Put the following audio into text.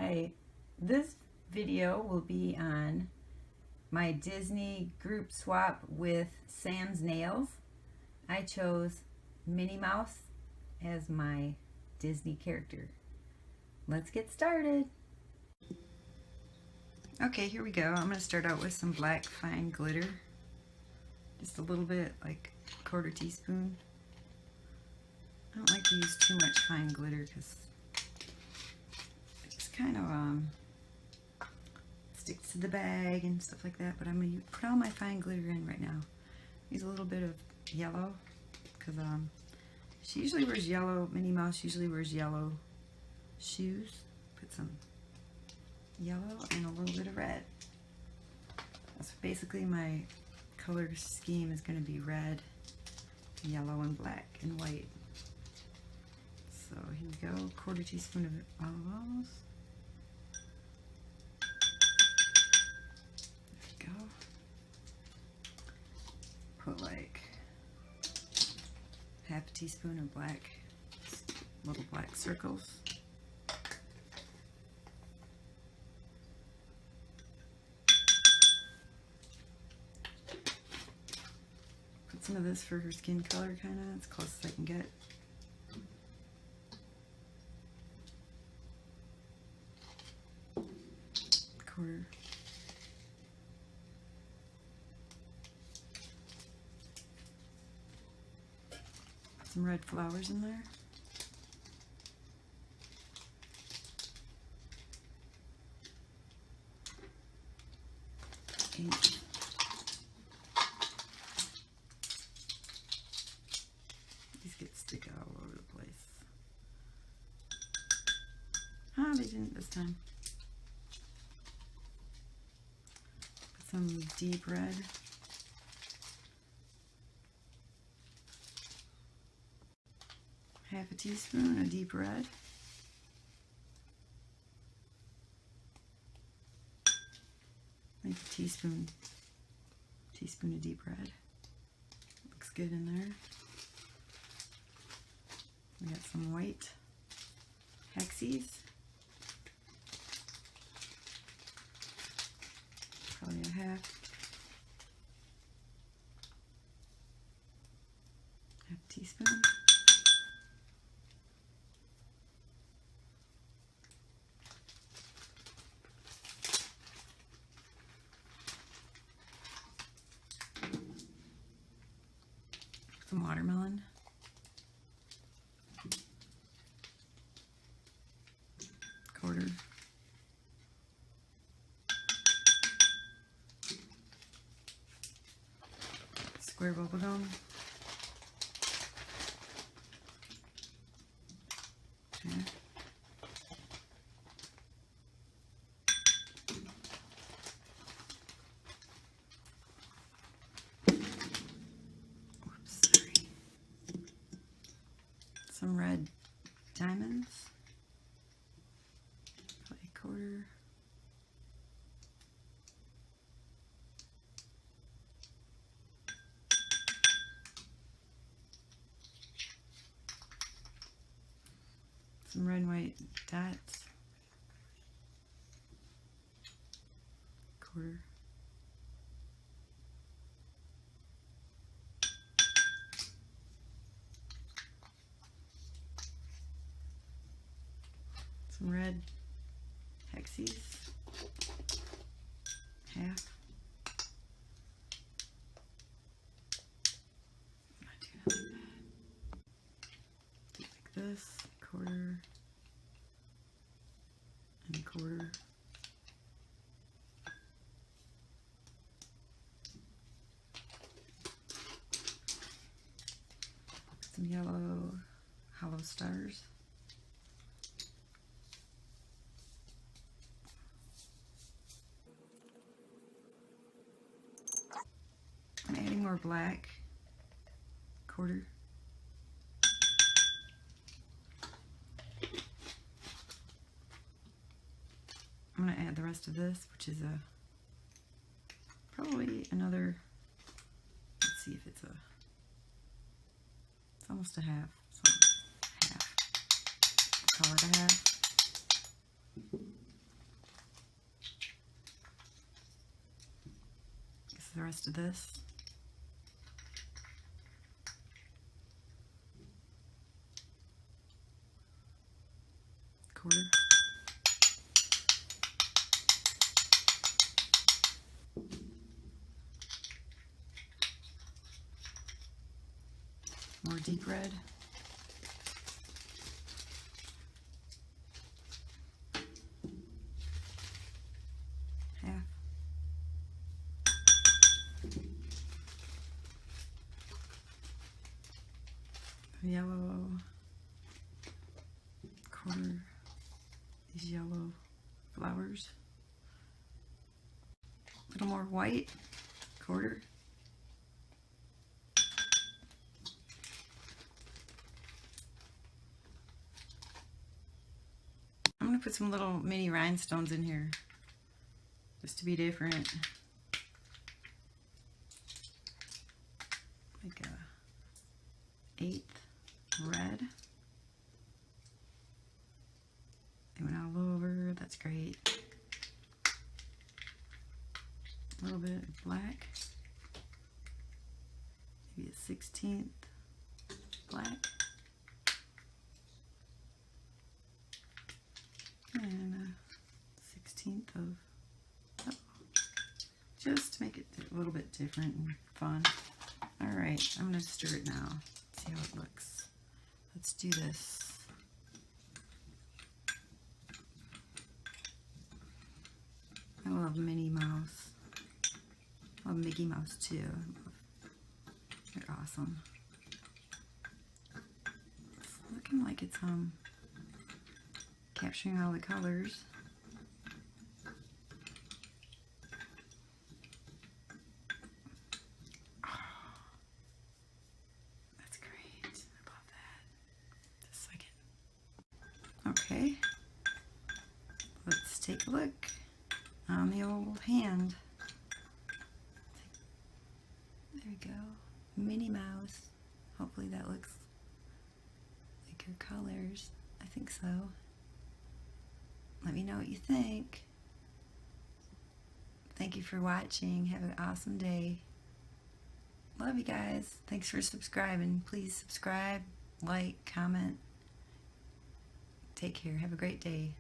Hi, this video will be on my Disney group swap with Samsnails. I chose Minnie Mouse as my Disney character. Let's get started. Okay, here we go. I'm going to start out with some black fine glitter. Just a little bit, like a 1/4 teaspoon. I don't like to use too much fine glitter because it's kind of sticks to the bag and stuff like that, but I'm going to put all my fine glitter in right now. Use a little bit of yellow because she usually wears yellow. Minnie Mouse usually wears yellow shoes. Put some yellow and a little bit of red. That's basically my color scheme is going to be red, yellow, and black and white. So here we go, 1/4 teaspoon of all of those. There we go. Put like 1/2 teaspoon of black, little black circles. Put some of this for her skin color, kind of, as close as I can get. Quarter. Put some red flowers in there. Eight. These get sticky all over the place. Ah, they didn't this time. Some deep red. 1/2 teaspoon of deep red. Like a teaspoon of deep red. Looks good in there. We got some white hexies. Probably a 1/2 teaspoon. Some watermelon. Quarter. Square bubble gum. Okay. Oops, sorry. Some red diamonds. Probably a 1/4. Some red and white dots. 1/4. Some red hexies. 1/2. Not too like that. Do it like this. 1/4 and 1/4. Some yellow hollow stars. I'm adding more black. 1/4. I'm going to add the rest of this, which is probably another, let's see if it's almost a 1/2. So 1/2. Call it a 1/2. the rest of this. Quarter. More deep red. Half. Yellow. Quarter. These yellow flowers. A little more white. Quarter. I'm going to put some little mini rhinestones in here just to be different. Like a 1/8 red. They went all over, that's great. A little bit of black. Maybe a 1/16 black. And a 1/16 of yellow. Just to make it a little bit different and fun. Alright, I'm going to stir it now. See how it looks. Let's do this. I love Minnie Mouse. I love Mickey Mouse too. They're awesome. It's looking like it's capturing all the colors. Oh, that's great. I love that. Just a second. Okay. Let's take a look on the old hand. There we go. Minnie Mouse. Hopefully that looks like her colors. I think so. Let me know what you think. Thank you for watching. Have an awesome day. Love you guys. Thanks for subscribing. Please subscribe, like, comment. Take care. Have a great day.